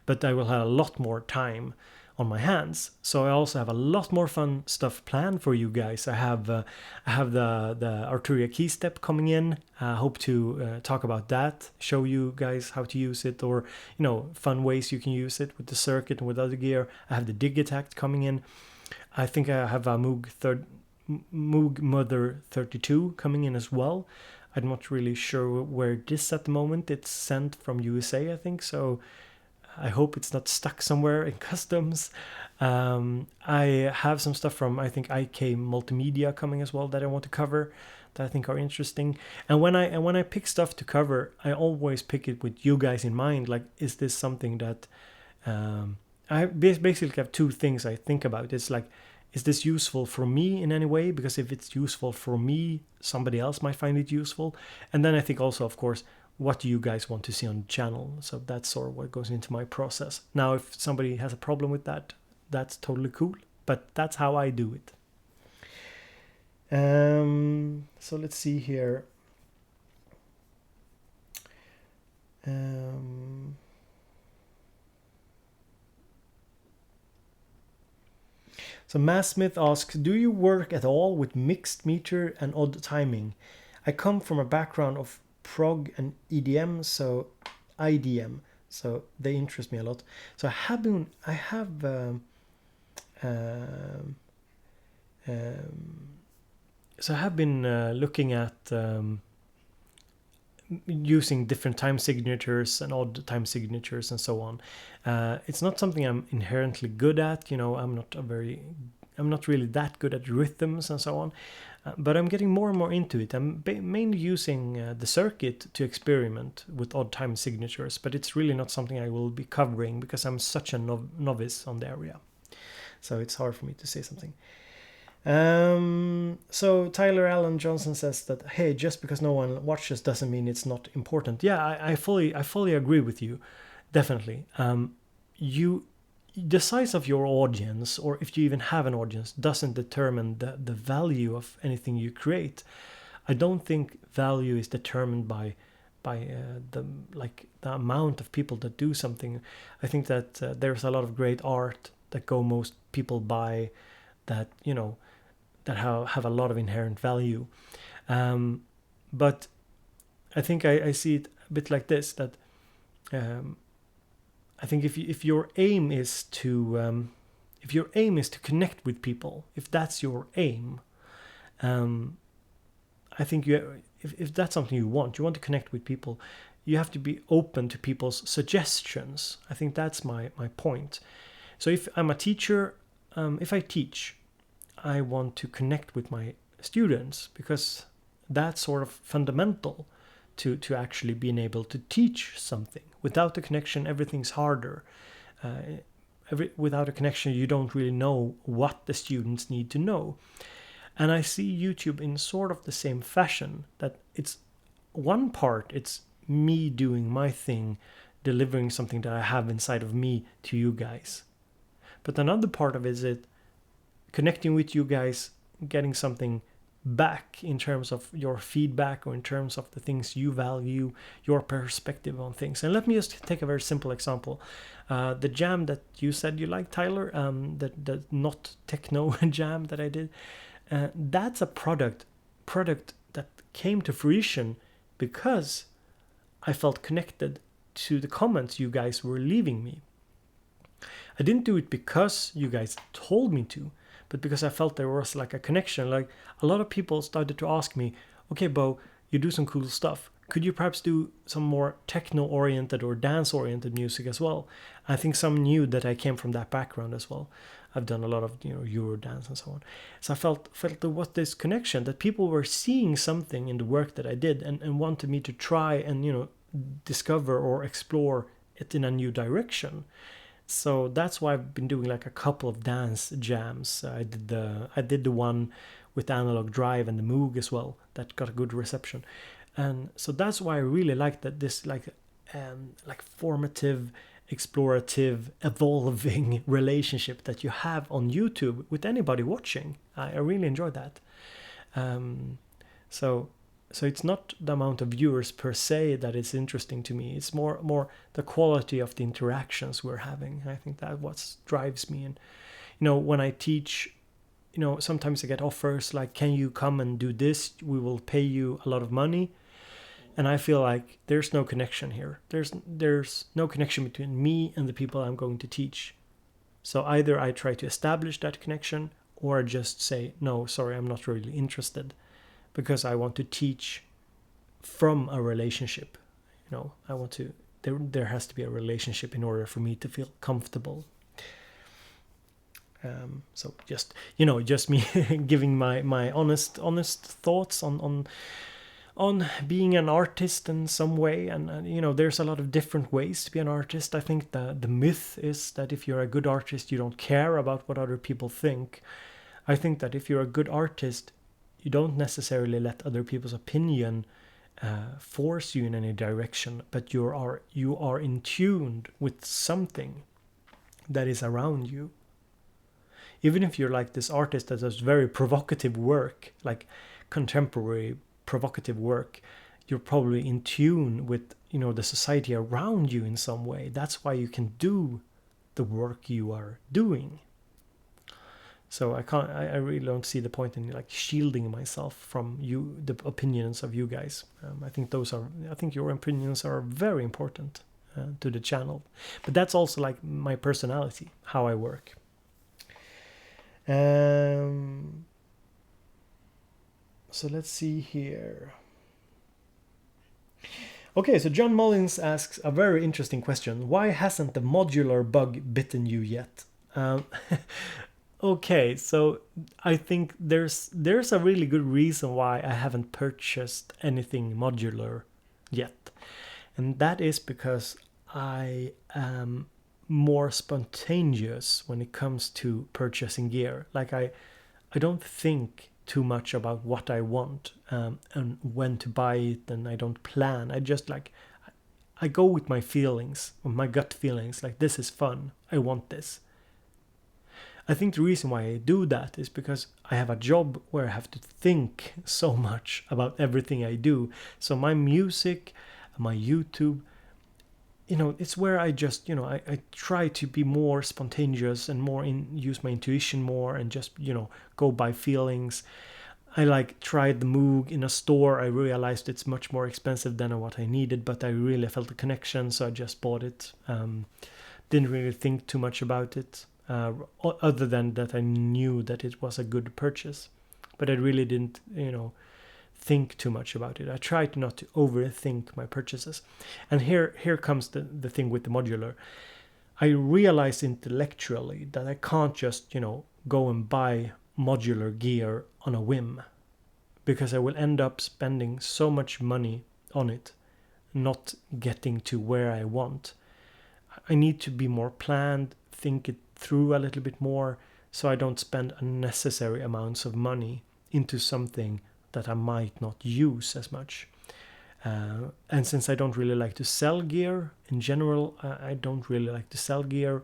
But I will have a lot more time on my hands, so I also have a lot more fun stuff planned for you guys. I have the Arturia key step coming in. I hope to talk about that, show you guys how to use it, or fun ways you can use it with the circuit and with other gear. I have the Digitact coming in. I think I have a Moog Mother 32 coming in as well. I'm not really sure where it is at the moment. It's sent from USA, I think, so I hope it's not stuck somewhere in customs. I have some stuff from, I think, IK Multimedia coming as well that I want to cover, that I think are interesting. And when I pick stuff to cover, I always pick it with you guys in mind. Like, is this something that I basically have two things I think about? It's like, is this useful for me in any way? Because if it's useful for me, somebody else might find it useful. And then I think also, of course, what do you guys want to see on the channel? So that's sort of what goes into my process. Now, if somebody has a problem with that, that's totally cool. But that's how I do it. So let's see here. So Massmith asks, do you work at all with mixed meter and odd timing? I come from a background of prog and EDM, so IDM, so they interest me a lot. So I have been looking at using different time signatures and odd time signatures and so on. It's not something I'm inherently good at. You know, I'm not really that good at rhythms and so on. But I'm getting more and more into it. I'm mainly using the circuit to experiment with odd time signatures, but it's really not something I will be covering because I'm such a novice on the area. So it's hard for me to say something. So Tyler Allen Johnson says that, hey, just because no one watches doesn't mean it's not important. Yeah, I fully agree with you. Definitely. The size of your audience, or if you even have an audience, doesn't determine the value of anything you create. I don't think value is determined by the amount of people that do something. I think that there's a lot of great art that most people buy, that that have a lot of inherent value. But I think I see it a bit like this, that I think if your aim is to connect with people, if that's your aim, I think if that's something you want to connect with people, you have to be open to people's suggestions. I think that's my point. So if I'm a teacher, if I teach, I want to connect with my students, because that's sort of fundamental to actually being able to teach something. Without the connection, everything's harder. Without a connection, you don't really know what the students need to know. And I see YouTube in sort of the same fashion, that it's one part, it's me doing my thing, delivering something that I have inside of me to you guys. But another part of it is connecting with you guys, getting something back in terms of your feedback, or in terms of the things you value, your perspective on things. And let me just take a very simple example. The jam that you said you like, Tyler, the not techno jam that I did, that's a product that came to fruition because I felt connected to the comments you guys were leaving me. I didn't do it because you guys told me to, but because I felt there was like a connection. Like, a lot of people started to ask me, okay, Bo, you do some cool stuff. Could you perhaps do some more techno-oriented or dance-oriented music as well? I think some knew that I came from that background as well. I've done a lot of Eurodance and so on. So I felt there was this connection, that people were seeing something in the work that I did and wanted me to try and discover or explore it in a new direction. So that's why I've been doing like a couple of dance jams. I did the one with the Analog Drive and the Moog as well, that got a good reception. And so that's why I really like that, this like formative, explorative, evolving relationship that you have on YouTube with anybody watching. I really enjoy that. So it's not the amount of viewers per se that is interesting to me. It's more the quality of the interactions we're having. I think that's what drives me. And when I teach, sometimes I get offers like, can you come and do this? We will pay you a lot of money. And I feel like there's no connection here. There's no connection between me and the people I'm going to teach. So either I try to establish that connection, or I just say, no, sorry, I'm not really interested. Because I want to teach from a relationship. I want to, there has to be a relationship in order for me to feel comfortable. So just me giving my honest thoughts on being an artist in some way. And there's a lot of different ways to be an artist. I think the myth is that if you're a good artist, you don't care about what other people think. I think that if you're a good artist, you don't necessarily let other people's opinion force you in any direction, but you are in tune with something that is around you. Even if you're like this artist that does very provocative work, like contemporary provocative work, you're probably in tune with, you know, the society around you in some way. That's why you can do the work you are doing. So I really don't see the point in like shielding myself from you, the opinions of you guys. I think your opinions are very important to the channel, but that's also like my personality, how I work. So let's see here. Okay, so John Mullins asks a very interesting question. Why hasn't the modular bug bitten you yet? Okay, so I think there's a really good reason why I haven't purchased anything modular yet. And that is because I am more spontaneous when it comes to purchasing gear. Like I don't think too much about what I want and when to buy it, and I don't plan. I just I go with my feelings, my gut feelings, like this is fun, I want this. I think the reason why I do that is because I have a job where I have to think so much about everything I do. So my music, my YouTube, you know, it's where I just, you know, I try to be more spontaneous and more use my intuition more and just, you know, go by feelings. I like tried the Moog in a store. I realized it's much more expensive than what I needed, but I really felt a connection, so I just bought it. Didn't really think too much about it, other than that I knew that it was a good purchase, but I really didn't, you know, think too much about it. I tried not to overthink my purchases. And here comes the thing with the modular. I realized intellectually that I can't just, you know, go and buy modular gear on a whim, because I will end up spending so much money on it, not getting to where I want. I need to be more planned, think it through a little bit more, so I don't spend unnecessary amounts of money into something that I might not use as much. And since I don't really like to sell gear in general, I don't really like to sell gear.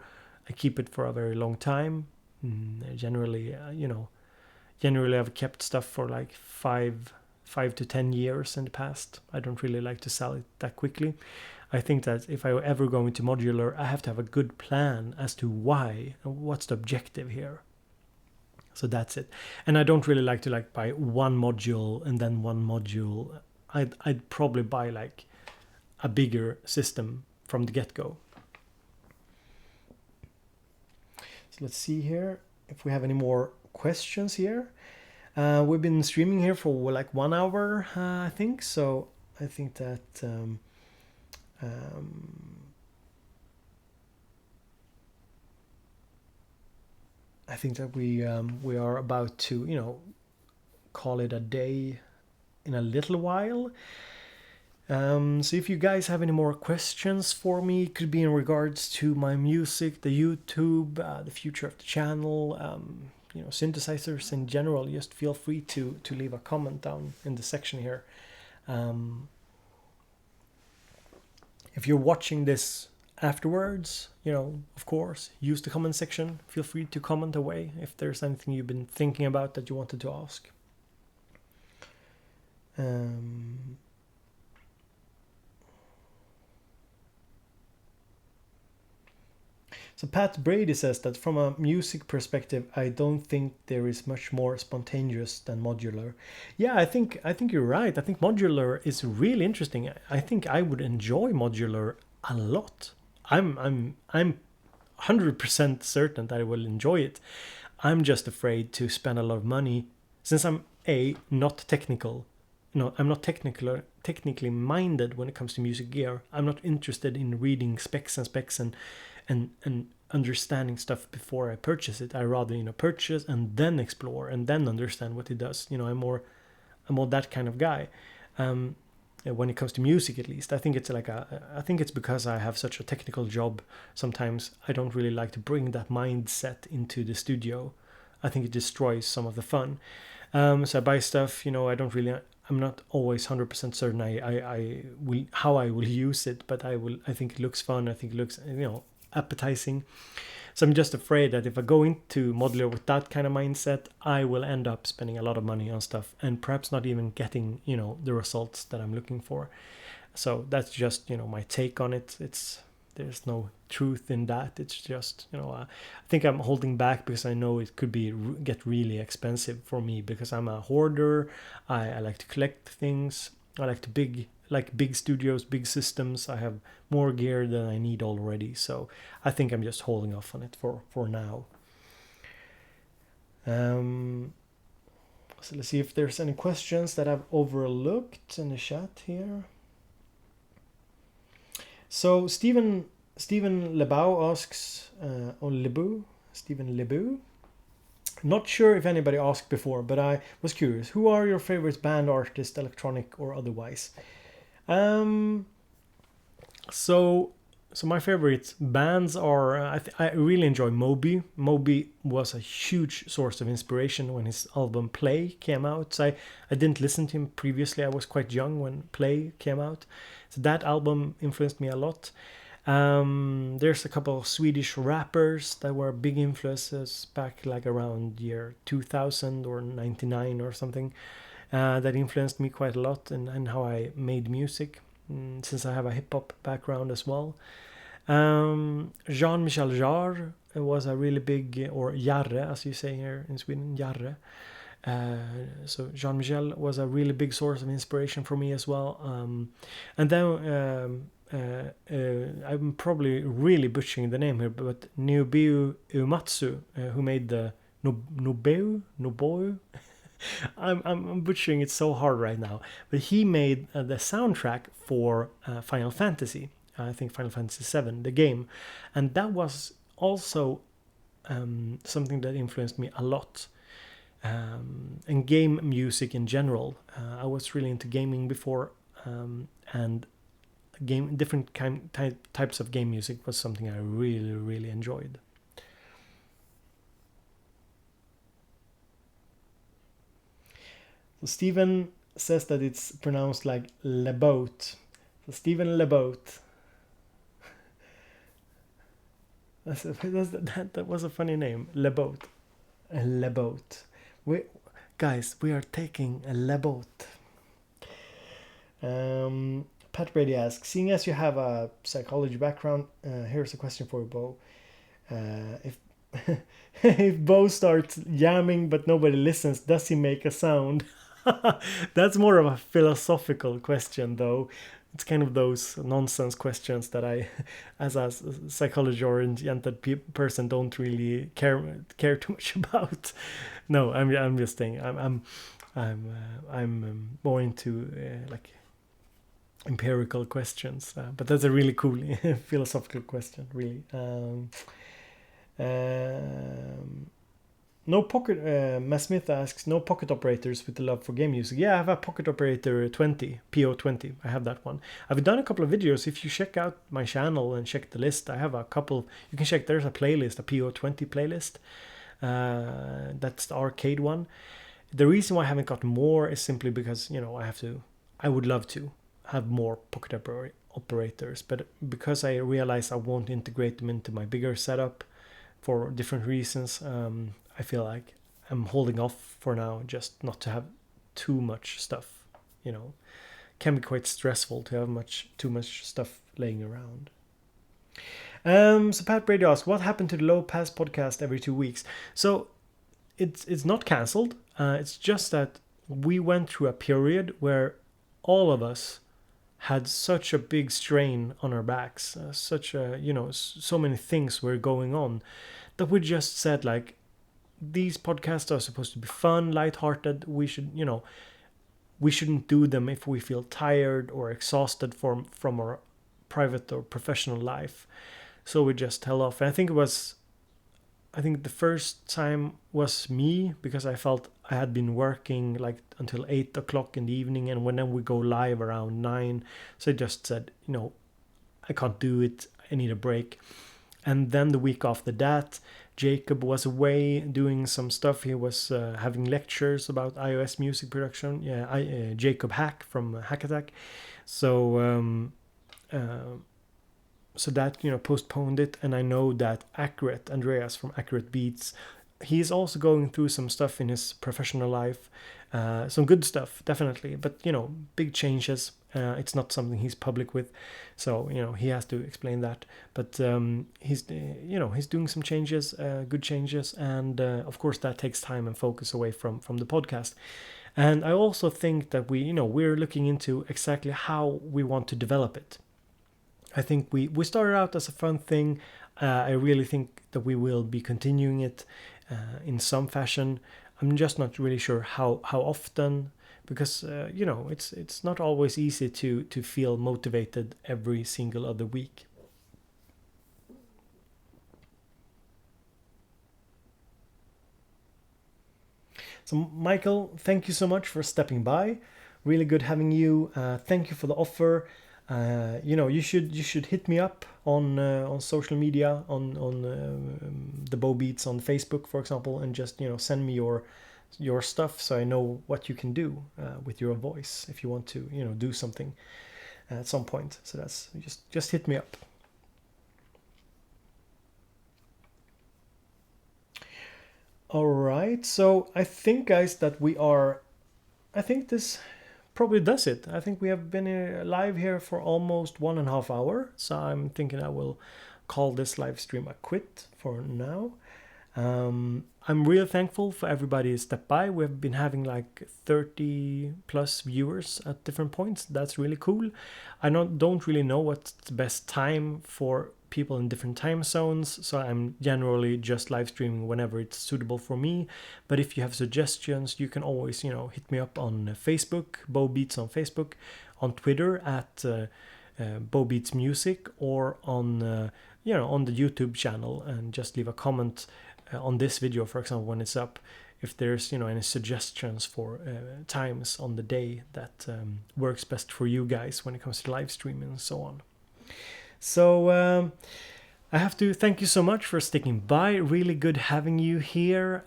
I keep it for a very long time. Generally, generally I've kept stuff for like 5 to 10 years in the past. I don't really like to sell it that quickly. I think that if I ever go into modular, I have to have a good plan as to why and what's the objective here. So that's it. And I don't really like to buy one module and then one module. I'd probably buy like a bigger system from the get-go. So let's see here if we have any more questions here. We've been streaming here for like 1 hour, I think. So I think that I think that we are about to, you know, call it a day in a little while. So if you guys have any more questions for me, it could be in regards to my music, the YouTube, the future of the channel, you know, synthesizers in general, just feel free to leave a comment down in the section here. If you're watching this afterwards, you know, of course, use the comment section. Feel free to comment away if there's anything you've been thinking about that you wanted to ask. So Pat Brady says that from a music perspective, I don't think there is much more spontaneous than modular. Yeah, I think you're right. I think modular is really interesting. I think I would enjoy modular a lot. I'm 100% certain that I will enjoy it. I'm just afraid to spend a lot of money since I'm not technical. No, I'm not technically minded when it comes to music gear. I'm not interested in reading specs and understanding stuff before I purchase it. I rather, you know, purchase and then explore and then understand what it does. You know, I'm more that kind of guy. When it comes to music, at least, I think it's because I have such a technical job. Sometimes I don't really like to bring that mindset into the studio. I think it destroys some of the fun. So I buy stuff, you know, I'm not always 100% certain I will how I will use it, but I think it looks fun. I think it looks, you know, appetizing. So I'm just afraid that if I go into modular with that kind of mindset, I will end up spending a lot of money on stuff and perhaps not even getting, you know, the results that I'm looking for. So that's just, you know, my take on it. There's no truth in that. It's just, you know, I think I'm holding back because I know it could get really expensive for me, because I'm a hoarder. I like to collect things. I like big studios, big systems. I have more gear than I need already. So I think I'm just holding off on it for now. So let's see if there's any questions that I've overlooked in the chat here. So Stephen Lebau asks, Stephen Lebeau. Not sure if anybody asked before, but I was curious. Who are your favorite band, artist, electronic or otherwise? So my favorite bands are, I really enjoy Moby. Moby was a huge source of inspiration when his album Play came out. So I didn't listen to him previously. I was quite young when Play came out. So that album influenced me a lot. There's a couple of Swedish rappers that were big influences back like around year 2000 or 99 or something, that influenced me quite a lot and how I made music, since I have a hip-hop background as well. Jean-Michel Jarre was a really big, or Jarre as you say here in Sweden, Jarre. So Jean-Michel was a really big source of inspiration for me as well. And then I'm probably really butchering the name here, but Nobuo Uematsu, who made the Nobuo. I'm butchering it so hard right now, but he made the soundtrack for Final Fantasy. I think Final Fantasy VII, the game, and that was also something that influenced me a lot. And game music in general. I was really into gaming before, and different types of game music was something I really enjoyed. So Stephen says that it's pronounced like Leboat. So Stephen Leboat. That was a funny name, Leboat. Leboat. We are taking a Leboat. Pat Brady asks, seeing as you have a psychology background, here's a question for you, Bo. If Bo starts jamming but nobody listens, does he make a sound? That's more of a philosophical question, though. It's kind of those nonsense questions that I, as a psychology-oriented person, don't really care too much about. No, I'm just saying I'm more into like empirical questions, but that's a really cool philosophical question, really. No pocket. Matt Smith asks, no pocket operators with the love for game music. Yeah, I have a pocket operator 20, PO20. I have that one. I've done a couple of videos. If you check out my channel and check the list, I have a couple. You can check. There's a playlist, a PO20 playlist. That's the arcade one. The reason why I haven't got more is simply because, you know, I would love to have more pocket operators, but because I realize I won't integrate them into my bigger setup for different reasons, I feel like I'm holding off for now, just not to have too much stuff. You know, can be quite stressful to have too much stuff laying around. So Pat Brady asks, what happened to the Low Pass podcast every 2 weeks? So it's not cancelled. It's just that we went through a period where all of us had such a big strain on our backs, so many things were going on, that we just said, like, these podcasts are supposed to be fun, lighthearted. We shouldn't do them if we feel tired or exhausted from our private or professional life. So we just held off. And I think the first time was me, because I felt I had been working like until 8 o'clock in the evening, and when we go live around 9. So I just said, I can't do it. I need a break. And then the week after that, Jacob was away doing some stuff. He was having lectures about iOS music production. Yeah, Jacob Hack from Hack Attack. So so that, you know, postponed it. And I know that Andreas from Accurate Beats, he's also going through some stuff in his professional life, some good stuff definitely, but you know, big changes. It's not something he's public with, so you know, he has to explain that. But he's he's doing some changes, good changes, and of course that takes time and focus away from the podcast. And I also think that we're looking into exactly how we want to develop it. I think we started out as a fun thing. I really think that we will be continuing it in some fashion. I'm just not really sure how often, because it's not always easy to feel motivated every single other week. So Michael, thank you so much for stepping by. Really good having you. Thank you for the offer. You should hit me up on social media, on the Bow Beats on Facebook, for example, and just send me your stuff so I know what you can do with your voice if you want to do something at some point. So that's just hit me up. All right, so I think, guys, that I think this probably does it. I think we have been live here for almost 1.5 hours, so I'm thinking I will call this live stream a quit for now. I'm real thankful for everybody who stepped by. We've been having like 30 plus viewers at different points. That's really cool. I don't really know what's the best time for people in different time zones, so I'm generally just live streaming whenever it's suitable for me. But if you have suggestions, you can always hit me up on Facebook, Bow Beats on Facebook, on Twitter at Bow Beats Music, or on on the YouTube channel, and just leave a comment on this video, for example, when it's up, if there's any suggestions for times on the day that works best for you guys when it comes to live streaming and so on. So I have to thank you so much for sticking by. Really good having you here.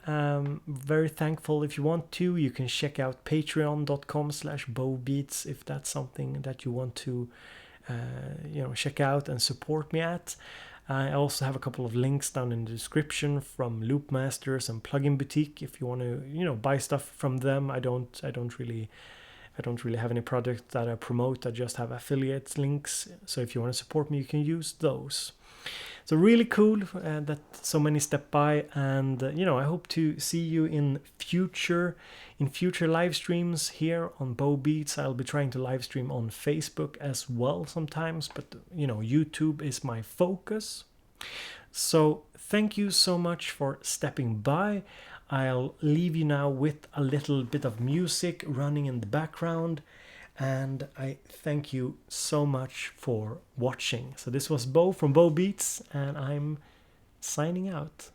Very thankful. If you want to, you can check out patreon.com/bowbeats if that's something that you want to check out and support me at. I also have a couple of links down in the description from Loopmasters and Plugin Boutique if you want to buy stuff from them. I don't really have any products that I promote. I just have affiliate links. So if you want to support me, you can use those. So really cool that so many step by, and I hope to see you in future live streams here on Bow Beats. I'll be trying to live stream on Facebook as well sometimes, but YouTube is my focus. So thank you so much for stepping by. I'll leave you now with a little bit of music running in the background, and I thank you so much for watching. So this was Bo from Bow Beats, and I'm signing out.